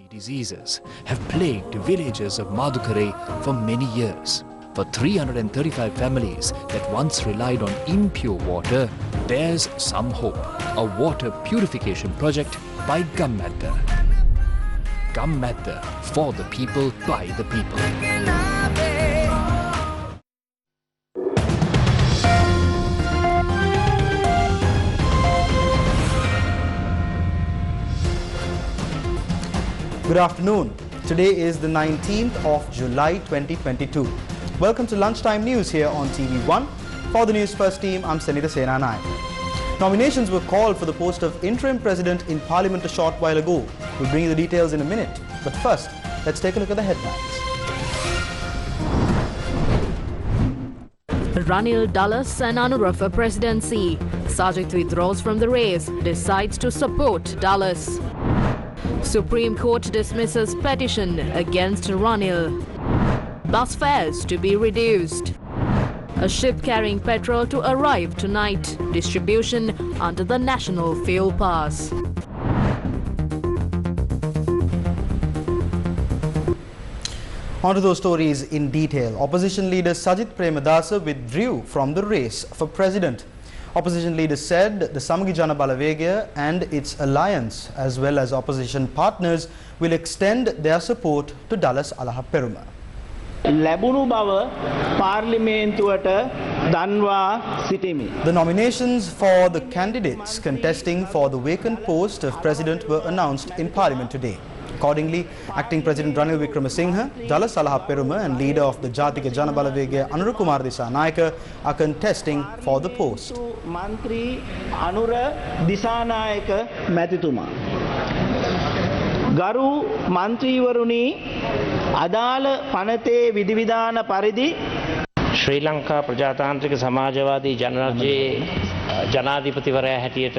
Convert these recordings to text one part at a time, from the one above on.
Many diseases have plagued villages of Madukare for many years. For 335 families that once relied on impure water, there's some hope. A water purification project by Gammadda. Gammadda, for the people, by the people. Good afternoon. Today is the 19th of July 2022. Welcome to Lunchtime News here on TV1. For the Newsfirst team, I'm Sanita Senanai. Nominations were called for the post of interim president in Parliament a short while ago. We'll bring you the details in a minute. But first, let's take a look at the headlines. Ranil Dulles and Anura for presidency. Sajid withdraws from the race, decides to support Dulles. Supreme Court dismisses petition against Ranil. Bus fares to be reduced. A ship carrying petrol to arrive tonight. Distribution under the National Fuel Pass. On to those stories in detail. Opposition leader Sajid Premadasa withdrew from the race for president. Opposition leaders said the Samagi Jana Balawegaya and its alliance, as well as opposition partners, will extend their support to Dulles Alahapperuma. ලැබුණු බව පාර්ලිමේන්තුවට දන්වා සිටිමි. The nominations for the candidates contesting for the vacant post of president were announced in Parliament today. Accordingly, Acting President Ranil Wickramasinghe, Dulles Alahapperuma and leader of the Jatika Jana Balawegaya Anurukumar Disanayaka are contesting for the post. මන්ත්‍රී අනුර දිසානායක මැතිතුමා ගරු මන්ත්‍රීවරුනි අදාළ පනතේ විධිවිධාන පරිදි ශ්‍රී ලංකා ප්‍රජාතාන්ත්‍රික සමාජවාදී ජනරජයේ ජනාධිපතිවරයා හැටියට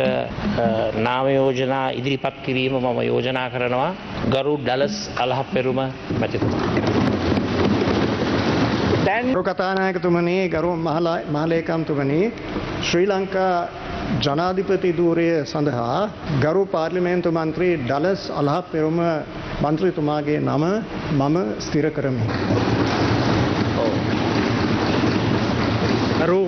නාම යෝජනා ඉදිරිපත් කිරීම මම යෝජනා කරනවා ගරු ඩලස් අලහප්පෙරුම මැතිතුමා. ගරු කතානායකතුමනි, ගරු මහලේකම්තුමනි, ශ්‍රී ලංකා ජනාධිපති ධූරය සඳහා ගරු පාර්ලිමේන්තු මන්ත්‍රී ඩලස් අලහප්පෙරුම මන්ත්‍රීතුමාගේ නම මම ස්ථිර කරමි. ගරු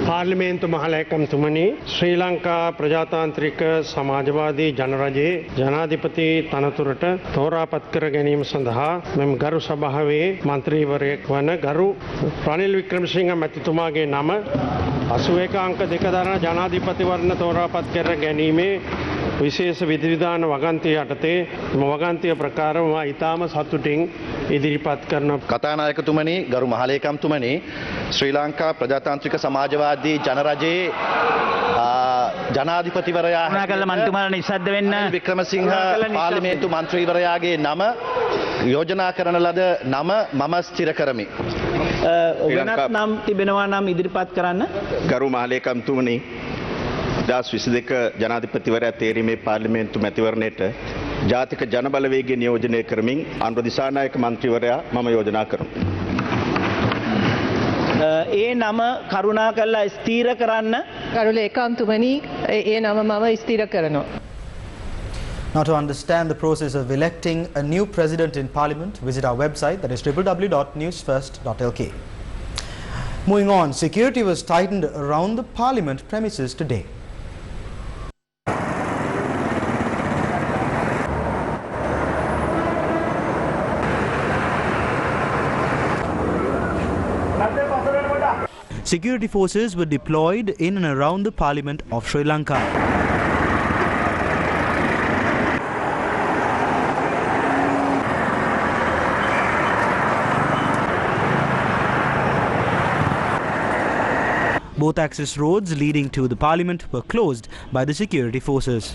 පාර්ලිමේන්තු මහලේකම්තුමනි, ශ්‍රී ලංකා ප්‍රජාතාන්ත්‍රික සමාජවාදී ජනරජයේ ජනාධිපති තනතුරට තෝරාපත් කර ගැනීම සඳහා මෙම ගරු සභාවේ මන්ත්‍රීවරයෙක් වන ගරු රනිල් වික්‍රමසිංහ මැතිතුමාගේ නම 81 අංක 2 දරන ජනාධිපතිවරණ තෝරාපත් කර ගැනීමේ විශේෂ විධිවිධාන වගන්තිය යටතේ වගන්තිය ප්‍රකාරව ඉතාම සතුටින් ඉදිරිපත් කරන කතානායකතුමනි, ගරු මහලේකම්තුමනි, ශ්‍රී ලංකා ප්‍රජාතාන්ත්‍රික සමාජවාදී ජනරජයේ ජනාධිපතිවරයා වික්‍රමසිංහ පාර්ලිමේන්තු මන්ත්‍රීවරයාගේ නම යෝජනා කරන ලද නම මම ස්ථිර කරමි. ඔබනත් නම් තිබෙනවා නම් ඉදිරිපත් කරන්න. ගරු මහලේකම්තුමනි, 2022 ජනාධිපතිවරයා තේරීමේ පාර්ලිමේන්තු මැතිවරණයට ජාතික ජන බලවේගය නියෝජනය කරමින් අනුර දිසානායක මන්ත්‍රීවරයා මම යෝජනා කරමි. ඒ නම කරුණා කරලා ස්ථීර කරන්න. ගරු ලේකම්තුමනි, ඒ නම මම ස්ථීර කරනවා. Now, to understand the process of electing a new president in Parliament, visit our website, that is www.newsfirst.lk. Moving on, security was tightened around the Parliament premises today. Security forces were deployed in and around the Parliament of Sri Lanka. Both access roads leading to the Parliament were closed by the security forces.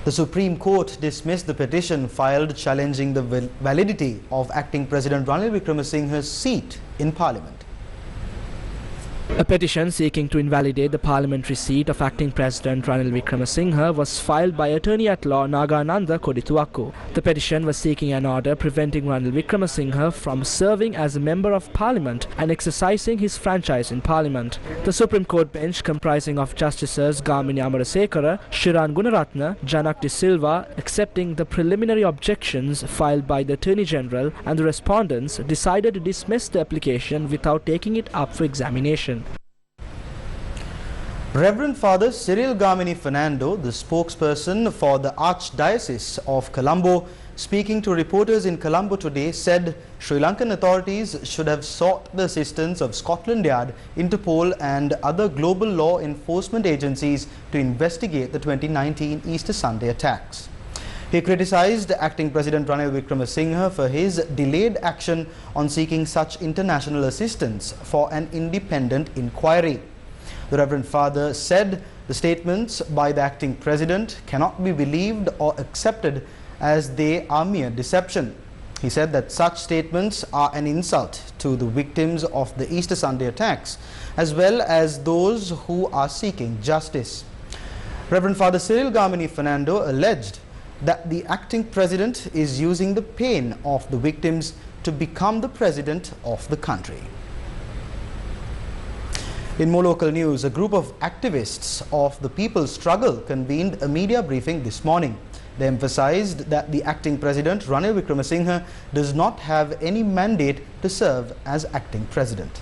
The Supreme Court dismissed the petition filed challenging the validity of acting President Ranil Wickramasinghe's seat in Parliament. A petition seeking to invalidate the parliamentary seat of acting President Ranil Wickremesinghe was filed by attorney-at-law Nagananda Kodituakku. The petition was seeking an order preventing Ranil Wickremesinghe from serving as a member of parliament and exercising his franchise in parliament. The Supreme Court bench, comprising of Justices Gamini Amarasekara, Shiran Gunaratna, Janak De Silva, accepting the preliminary objections filed by the Attorney General and the respondents, decided to dismiss the application without taking it up for examination. Reverend Father Cyril Gamini Fernando, the spokesperson for the Archdiocese of Colombo, speaking to reporters in Colombo today, said Sri Lankan authorities should have sought the assistance of Scotland Yard, Interpol and other global law enforcement agencies to investigate the 2019 Easter Sunday attacks. He criticized acting President Ranil Wickremesinghe for his delayed action on seeking such international assistance for an independent inquiry. The Reverend Father said the statements by the acting president cannot be believed or accepted as they are mere deception. He said that such statements are an insult to the victims of the Easter Sunday attacks as well as those who are seeking justice. Reverend Father Cyril Gamini Fernando alleged that the acting president is using the pain of the victims to become the president of the country. In more local news, a group of activists of the People's Struggle convened a media briefing this morning. They emphasized that the acting president, Ranil Wickremesinghe, does not have any mandate to serve as acting president.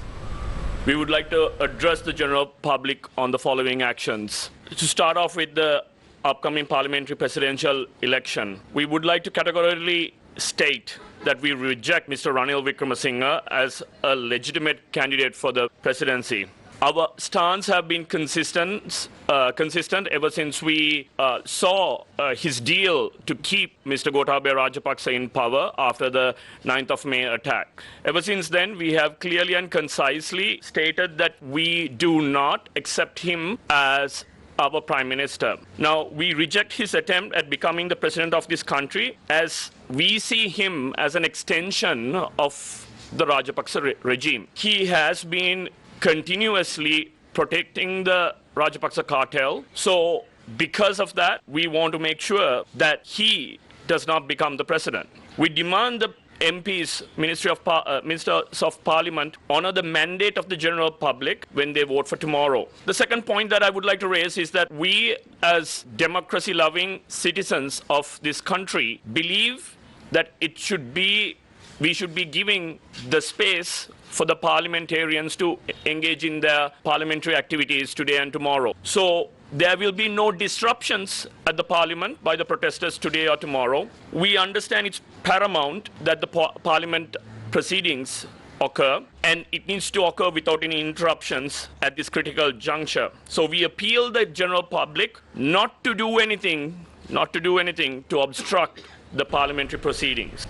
We would like to address the general public on the following actions. To start off with the upcoming parliamentary presidential election, we would like to categorically state that we reject Mr. Ranil Wickremesinghe as a legitimate candidate for the presidency. Our stance have been consistent ever since we saw his deal to keep Mr. Gotabaya Rajapaksa in power after the 9th of May attack. Ever since then, we have clearly and concisely stated that we do not accept him as our Prime Minister. Now, we reject his attempt at becoming the President of this country, as we see him as an extension of the Rajapaksa regime. He has been continuously protecting the Rajapaksa cartel. So because of that, we want to make sure that he does not become the president. We demand the MPs, Ministers of Parliament, honor the mandate of the general public when they vote for tomorrow. The second point that I would like to raise is that we, as democracy-loving citizens of this country, believe that we should be giving the space for the parliamentarians to engage in their parliamentary activities today and tomorrow. So there will be no disruptions at the parliament by the protesters today or tomorrow. We understand it's paramount that the parliament proceedings occur, and it needs to occur without any interruptions at this critical juncture. So we appeal the general public not to do anything to obstruct the parliamentary proceedings.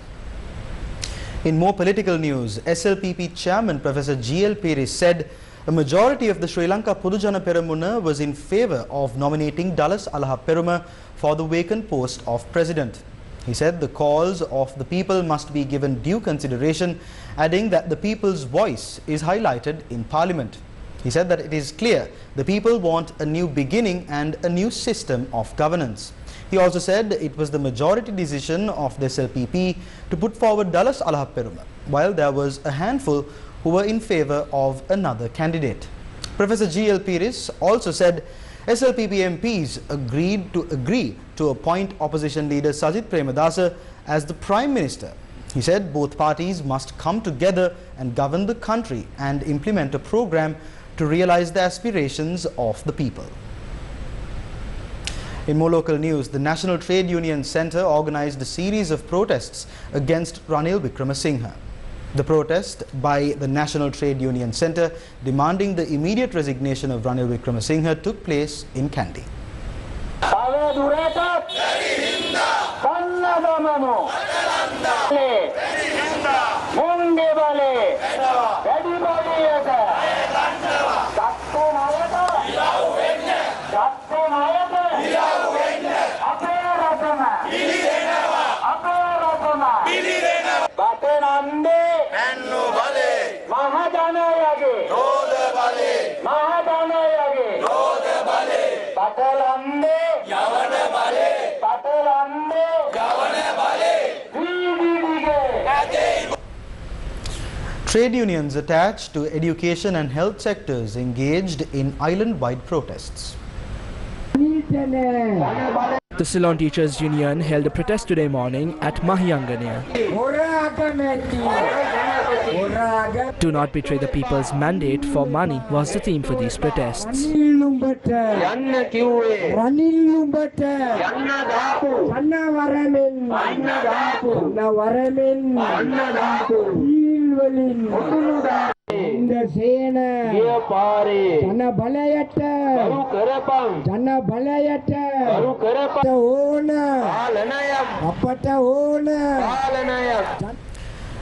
In more political news, SLPP chairman Professor G.L. Piris said a majority of the Sri Lanka Podujana Peramuna was in favour of nominating Dallas Alahapperuma for the vacant post of president. He said the cause of the people must be given due consideration, adding that the people's voice is highlighted in parliament. He said that it is clear the people want a new beginning and a new system of governance. He also said it was the majority decision of the SLPP to put forward Dallas Alahapperuma, while there was a handful who were in favour of another candidate. Professor G.L. Piris also said SLPP MPs agreed to appoint opposition leader Sajith Premadasa as the Prime Minister. He said both parties must come together and govern the country and implement a program to realise the aspirations of the people. In more local news, the National Trade Union Centre organised a series of protests against Ranil Wickremesinghe. The protest by the National Trade Union Centre demanding the immediate resignation of Ranil Wickremesinghe took place in Kandy. Mahajana yage, Trade unions attached to education and health sectors engaged in island-wide protests. The Ceylon Teachers Union held a protest today morning at Mahiyangania. Do not betray the people's mandate for money was the theme for these protests.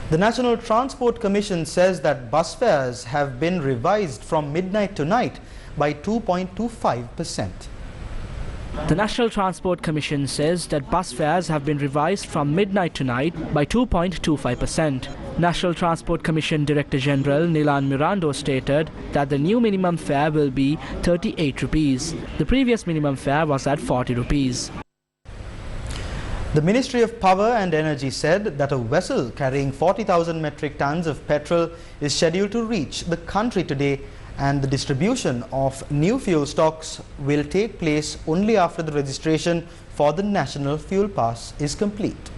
The National Transport Commission says that bus fares have been revised from midnight to night by 2.25%. The National Transport Commission says that bus fares have been revised from midnight to night by 2.25%. National Transport Commission Director General Nilan Mirando stated that the new minimum fare will be 38 rupees. The previous minimum fare was at 40 rupees. The Ministry of Power and Energy said that a vessel carrying 40,000 metric tons of petrol is scheduled to reach the country today, and the distribution of new fuel stocks will take place only after the registration for the National Fuel Pass is complete.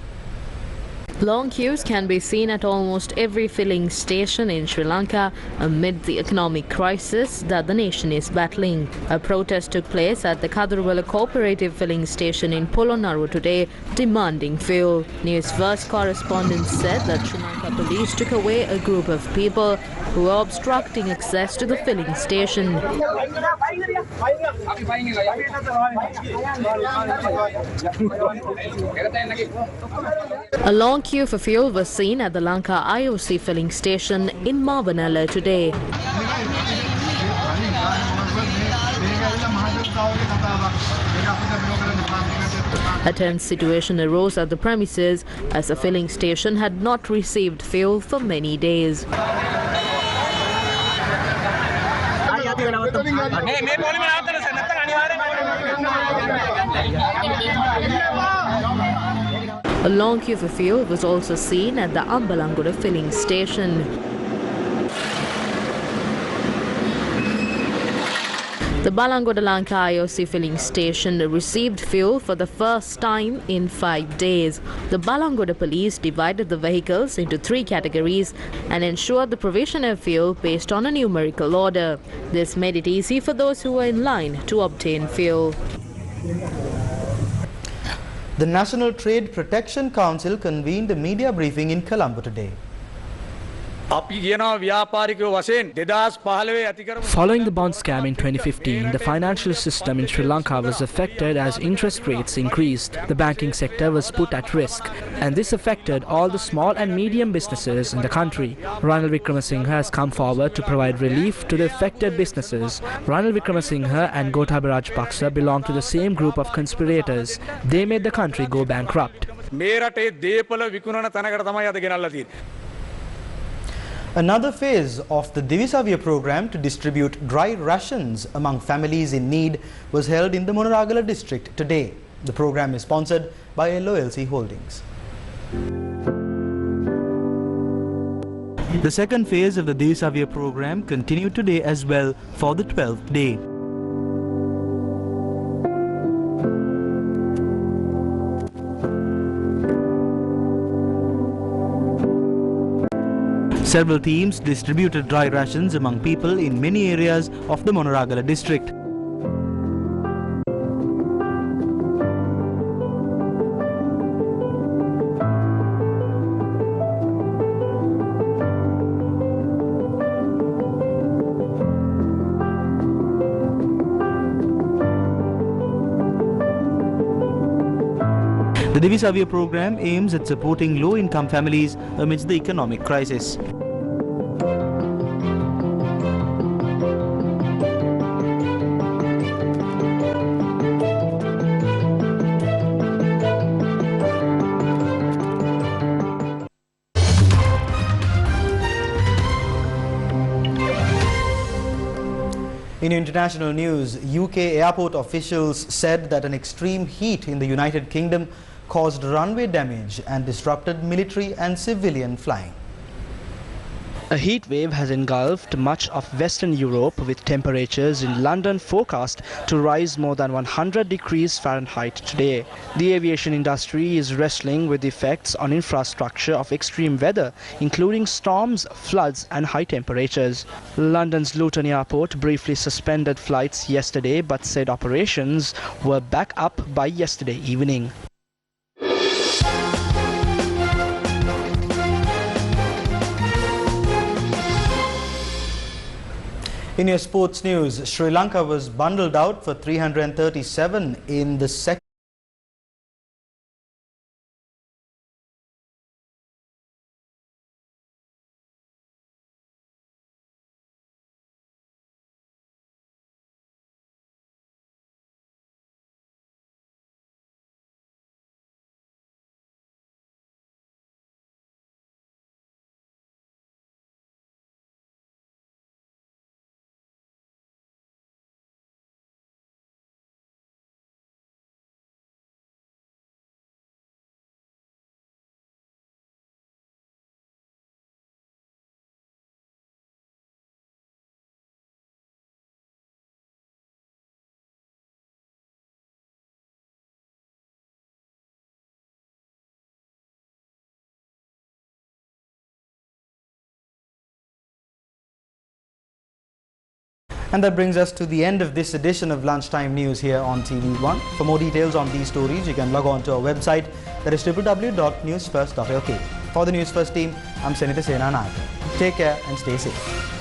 Long queues can be seen at almost every filling station in Sri Lanka amid the economic crisis that the nation is battling. A protest took place at the Kadurwala Cooperative Filling Station in Polonnaruwa today, demanding fuel. Newsfirst correspondents said that Sri Lanka police took away a group of people who were obstructing access to the filling station. A long queue for fuel was seen at the Lanka IOC filling station in Mavanala today. A tense situation arose at the premises as the filling station had not received fuel for many days. A long queue for fuel was also seen at the Ambalangoda filling station. The Balangoda Lanka IOC filling station received fuel for the first time in 5 days. The Balangoda police divided the vehicles into 3 categories and ensured the provision of fuel based on a numerical order. This made it easy for those who were in line to obtain fuel. The National Trade Protection Council convened a media briefing in Colombo today. Following the bond scam in 2015, the financial system in Sri Lanka was affected as interest rates increased. The banking sector was put at risk, and this affected all the small and medium businesses in the country. Ranil Wickramasinghe has come forward to provide relief to the affected businesses. Ranil Wickramasinghe and Gotabaya Rajapaksa belong to the same group of conspirators. They made the country go bankrupt. Another phase of the Divisavya program to distribute dry rations among families in need was held in the Monoragala district today. The program is sponsored by LOLC Holdings. The second phase of the Divisavya program continued today as well for the 12th day. Several teams distributed dry rations among people in many areas of the Monoragala district. The Divisavya program aims at supporting low-income families amidst the economic crisis. In international news, UK airport officials said that an extreme heat in the United Kingdom caused runway damage and disrupted military and civilian flying. A heat wave has engulfed much of Western Europe, with temperatures in London forecast to rise more than 100 degrees Fahrenheit today. The aviation industry is wrestling with the effects on infrastructure of extreme weather, including storms, floods and high temperatures. London's Luton Airport briefly suspended flights yesterday but said operations were back up by yesterday evening. In your sports news, Sri Lanka was bundled out for 337 in the second. And that brings us to the end of this edition of Lunchtime News here on TV1. For more details on these stories, you can log on to our website, that is www.newsfirst.lk. For the Newsfirst team, I'm Senita Senanayake. Take care and stay safe.